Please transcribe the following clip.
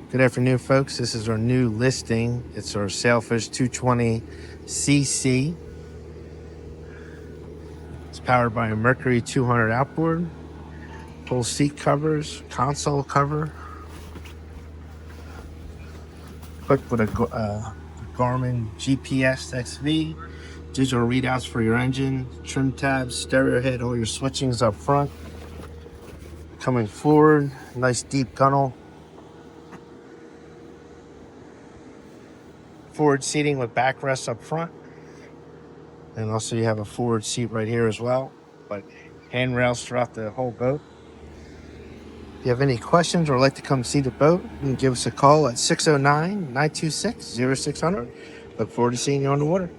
Good afternoon, folks. This is our new listing. It's our Sailfish 220cc. It's powered by a Mercury 200 outboard, full seat covers, console cover, equipped with a Garmin GPS XV, digital readouts for your engine, trim tabs, stereo head, all your switchings up front. Coming forward, nice deep gunnel. Forward seating with backrests up front. And also you have a forward seat right here as well, but handrails throughout the whole boat. If you have any questions or would like to come see the boat, you can give us a call at 609-926-0600. Look forward to seeing you on the water.